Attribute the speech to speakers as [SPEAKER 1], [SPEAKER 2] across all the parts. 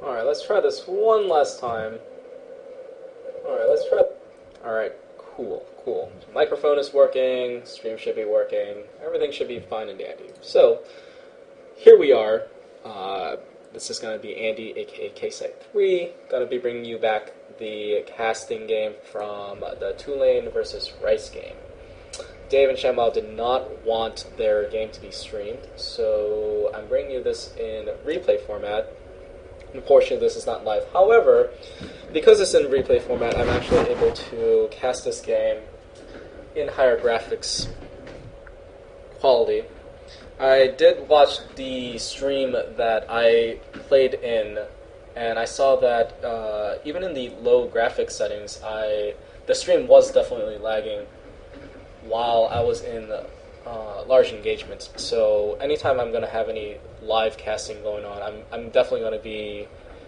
[SPEAKER 1] Alright, let's try this one last time. Alright, cool. Microphone is working, stream should be working, everything should be fine and dandy. So, here we are. This is going to be Andy, aka K-Site3, going to be bringing you back the casting game from the Tulane versus Rice game. Dave&ShamWoW did not want their game to be streamed, so I'm bringing you this in replay format. Unfortunately, this is not live. However, because it's in replay format, I'm actually able to cast this game in higher graphics quality. I did watch the stream that I played in, and I saw that even in the low graphics settings, the stream was definitely lagging while I was in large engagements. So anytime I'm going to have any live casting going on, I'm definitely going to be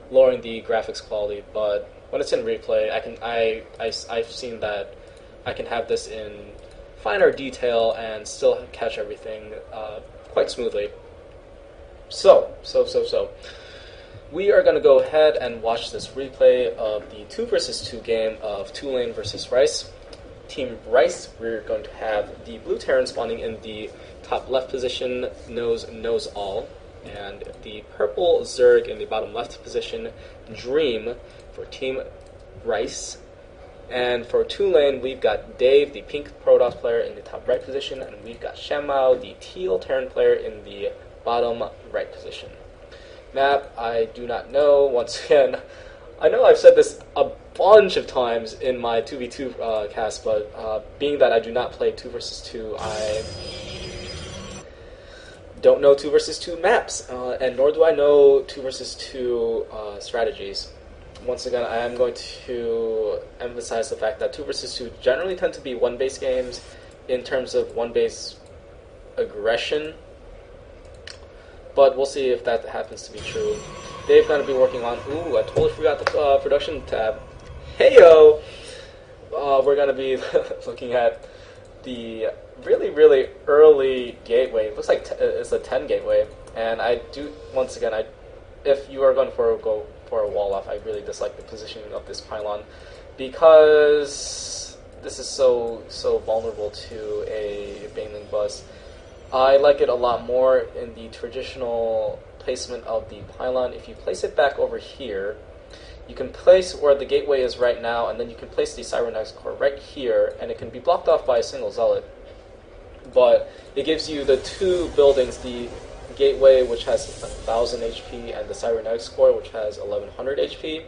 [SPEAKER 1] lowering the graphics quality. But when it's in replay, I've seen that I can have this in finer detail and still catch everything quite smoothly. So we are going to go ahead and watch this replay of the 2 versus 2 game of Tulane versus Rice. Team Rice, we're going to have the blue Terran spawning in the top left position, knows all, and the purple Zerg in the bottom left position, Dream, for Team Rice. And for Tulane, we've got Dave, the pink Protoss player, in the top right position, and we've got ShamWoW, the teal Terran player, in the bottom right position. Map, I do not know. Once again, I know I've said this a bunch of times in my 2v2 cast, but being that I do not play 2 versus 2, I don't know 2 versus 2 maps, and nor do I know 2 versus 2 strategies. Once again, I am going to emphasize the fact that 2 versus 2 generally tend to be one-base games in terms of one-base aggression, but we'll see if that happens to be true. Dave's going to be working on... Ooh, I totally forgot the production tab. Heyo! We're going to be looking at the really early gateway. It looks like it's a 10 gateway. And I do, once again, if you are going go for a wall off, I really dislike the positioning of this pylon because this is so vulnerable to a Baneling bus. I like it a lot more in the traditional placement of the pylon. If you place it back over here, you can place where the gateway is right now, and then you can place the Cybernetics core right here, and it can be blocked off by a single zealot. But it gives you the two buildings, the gateway, which has 1,000 HP, and the Cybernetics core, which has 1,100 HP,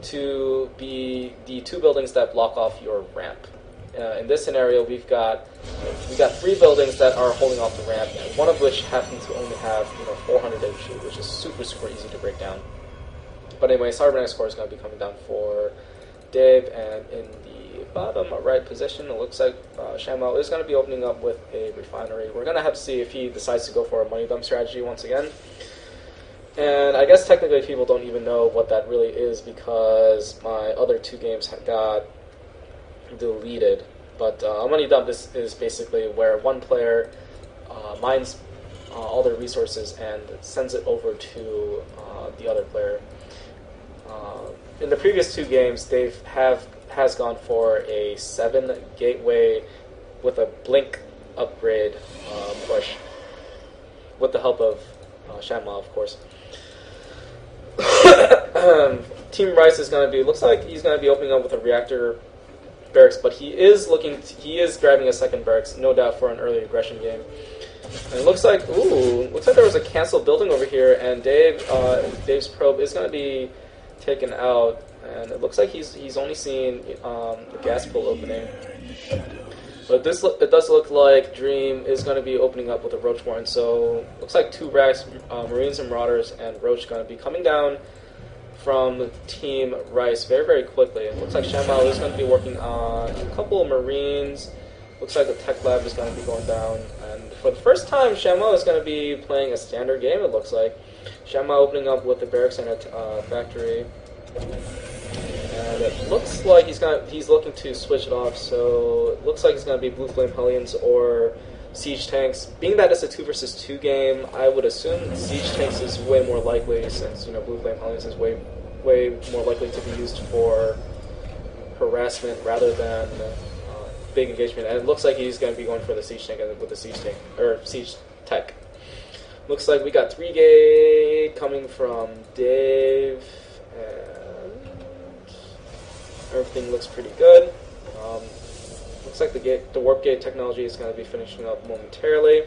[SPEAKER 1] to be the two buildings that block off your ramp. In this scenario, we got 3 buildings that are holding off the ramp, and one of which happens to only have 400 HP, which is super easy to break down. But anyway, Cybernetics core is going to be coming down for Dave, and in the bottom right position, it looks like ShamWoW is going to be opening up with a refinery. We're going to have to see if he decides to go for a money dump strategy once again. And I guess technically people don't even know what that really is because my other 2 games got deleted. But a money dump is basically where one player mines all their resources and sends it over to the other player. In the previous 2 games, Dave has gone for a 7 gateway with a blink upgrade push, with the help of ShamWoW, of course. Team Rice is going to be, looks like he's going to be opening up with a reactor barracks, but he is grabbing a second barracks, no doubt, for an early aggression game. And it looks like there was a canceled building over here, and Dave's probe is going to be taken out, and it looks like he's only seen the gas pool opening. But it does look like Dream is going to be opening up with a Roach Warren, so looks like 2 racks, Marines and Marauders, and Roach going to be coming down from Team Rice very quickly. It looks like ShamWoW is going to be working on a couple of Marines. Looks like the Tech Lab is going to be going down, and for the first time, ShamWoW is going to be playing a standard game, it looks like. ShamWoW opening up with the barracks and a factory. And it looks like he's looking to switch it off, so it looks like it's going to be Blue Flame Hellions or siege tanks. Being that it's a 2 versus 2 game, I would assume siege tanks is way more likely, since Blue Flame Hellions is way more likely to be used for harassment rather than big engagement. And it looks like he's going to be going for the siege tank with the siege tank or siege tech. Looks like we got 3 gate coming from Dave, and everything looks pretty good. Looks like the warp gate technology is going to be finishing up momentarily.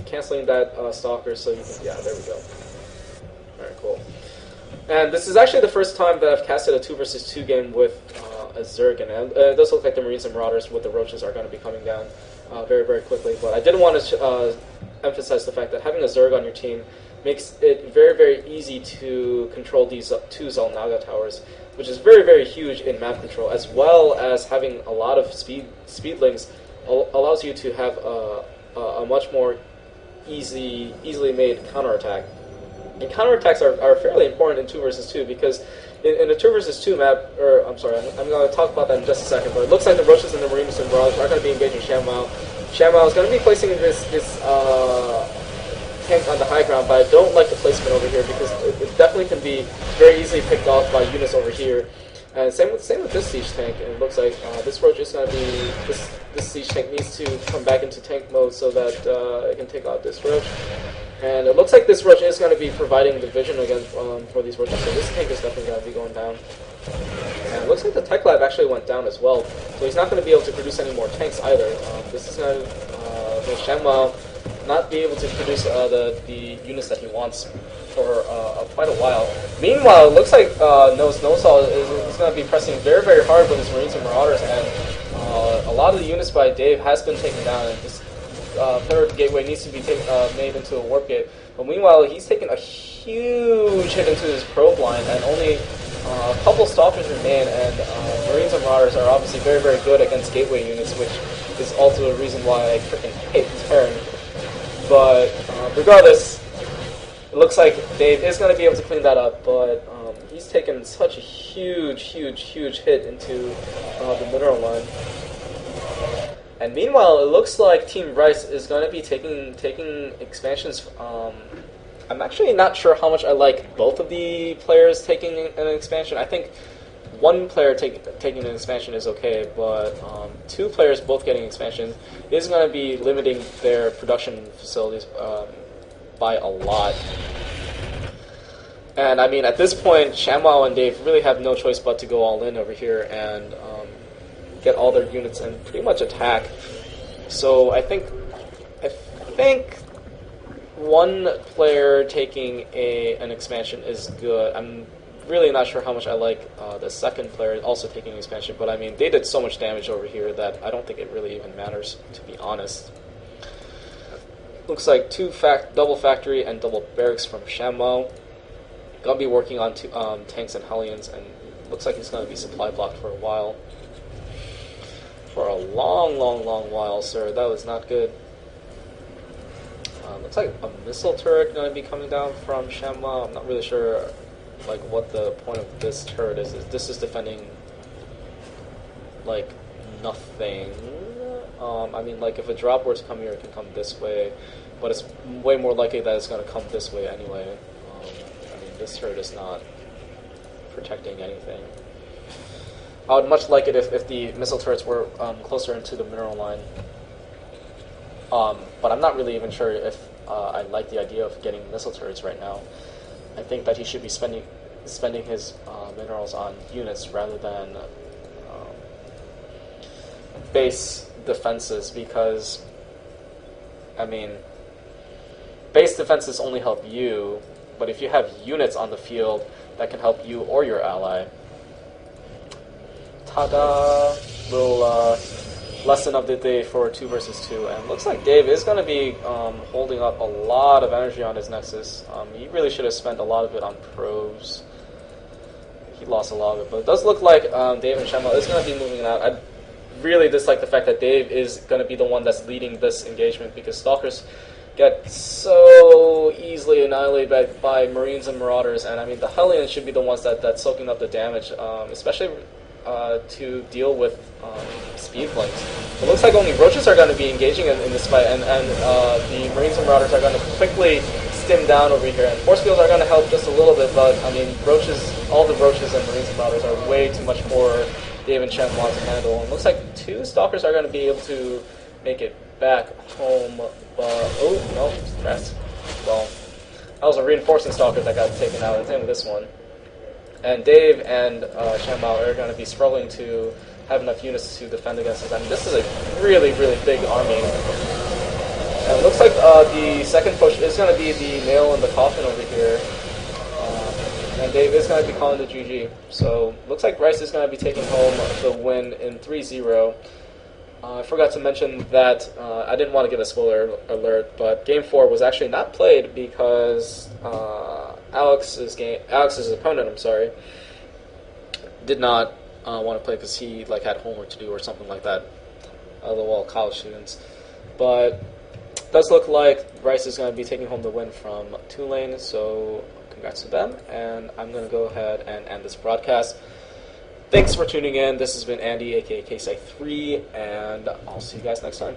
[SPEAKER 1] Canceling that stalker, so you can, yeah, there we go. Alright, cool. And this is actually the first time that I've casted a 2 versus 2 game with a Zerg, and it does look like the Marines and Marauders with the Roaches are going to be coming down very, very quickly. But I didn't want to emphasize the fact that having a Zerg on your team makes it very, very easy to control these 2 Xel'Naga towers, which is very, very huge in map control, as well as having a lot of speedlings allows you to have a much more easily made counterattack. And counterattacks are fairly important in 2 versus 2 because in a 2 versus 2 map, or I'm sorry, I'm going to talk about that in just a second, but it looks like the Roaches and the Marines and Marauders are going to be engaging ShamWoW. ShamWoW is going to be placing his tank on the high ground, but I don't like the placement over here because it definitely can be very easily picked off by units over here. And same with this siege tank. And it looks like this Roach is going to be this siege tank needs to come back into tank mode so that it can take out this Roach. And it looks like this Roach is going to be providing the vision again for these Roaches, so this tank is definitely going to be going down. And it looks like the Tech Lab actually went down as well, so he's not going to be able to produce any more tanks either. This is going to make ShamWoW not be able to produce the units that he wants for quite a while. Meanwhile, it looks like noseknowsall is going to be pressing very, very hard with his Marines and Marauders, and a lot of the units by Dave has been taken down, and this third gateway needs to be made into a warp gate. But meanwhile, he's taken a huge hit into his probe line, and only a couple Stalkers remain, and Marines and Marauders are obviously very, very good against gateway units, which is also a reason why I freaking hate Terran. But regardless, it looks like Dave is going to be able to clean that up, but he's taken such a huge hit into the mineral line. And meanwhile, it looks like Team Rice is going to be taking expansions. I'm actually not sure how much I like both of the players taking an expansion. I think one player taking an expansion is okay, but 2 players both getting expansions is going to be limiting their production facilities by a lot. And I mean, at this point, ShamWoW and Dave really have no choice but to go all in over here and get all their units and pretty much attack. So I think one player taking an expansion is good. I'm really not sure how much I like the second player also taking an expansion, but I mean, they did so much damage over here that I don't think it really even matters, to be honest. Looks like 2 double factory and double barracks from ShamWoW. Gonna be working on tanks and Hellions, and looks like he's gonna be supply blocked for a while. For a long while, sir. That was not good. Looks like a missile turret going to be coming down from ShamWoW. I'm not really sure, like, what the point of this turret is. This is defending, like, nothing. I mean, like, if a drop were to come here, it can come this way, but it's way more likely that it's going to come this way anyway. I mean, this turret is not protecting anything. I would much like it if the missile turrets were closer into the mineral line. But I'm not really even sure if I like the idea of getting missile turrets right now. I think that he should be spending his minerals on units rather than base defenses, because, I mean, base defenses only help you, but if you have units on the field that can help you or your ally, ta-da! Little lesson of the day for 2 versus 2, and looks like Dave is going to be holding up a lot of energy on his Nexus. He really should have spent a lot of it on probes. He lost a lot of it, but it does look like Dave&ShamWoW is going to be moving out. I really dislike the fact that Dave is going to be the one that's leading this engagement, because Stalkers get so easily annihilated by Marines and Marauders, and I mean, the Hellions should be the ones that's soaking up the damage, especially to deal with speed flames. It looks like only roaches are going to be engaging in this fight, and the Marines and Marauders are going to quickly stim down over here. And force fields are going to help just a little bit, but I mean, all the roaches and Marines and Marauders are way too much for Dave and ShamWoW to handle. And it looks like 2 Stalkers are going to be able to make it back home. Oh no, stress. Well, that was a reinforcing Stalker that got taken out. Same with this one. And Dave and ShamWoW are going to be struggling to have enough units to defend against this. I mean, this is a really, really big army. And it looks like the second push is going to be the nail in the coffin over here. And Dave is going to be calling the GG. So, looks like Rice is going to be taking home the win in 3-0. I forgot to mention that I didn't want to give a spoiler alert, but Game 4 was actually not played because Alex's opponent, did not want to play because he had homework to do or something like that. LOL, college students. But it does look like Rice is going to be taking home the win from Tulane, so congrats to them. And I'm going to go ahead and end this broadcast. Thanks for tuning in. This has been Andy, aka KSI3, and I'll see you guys next time.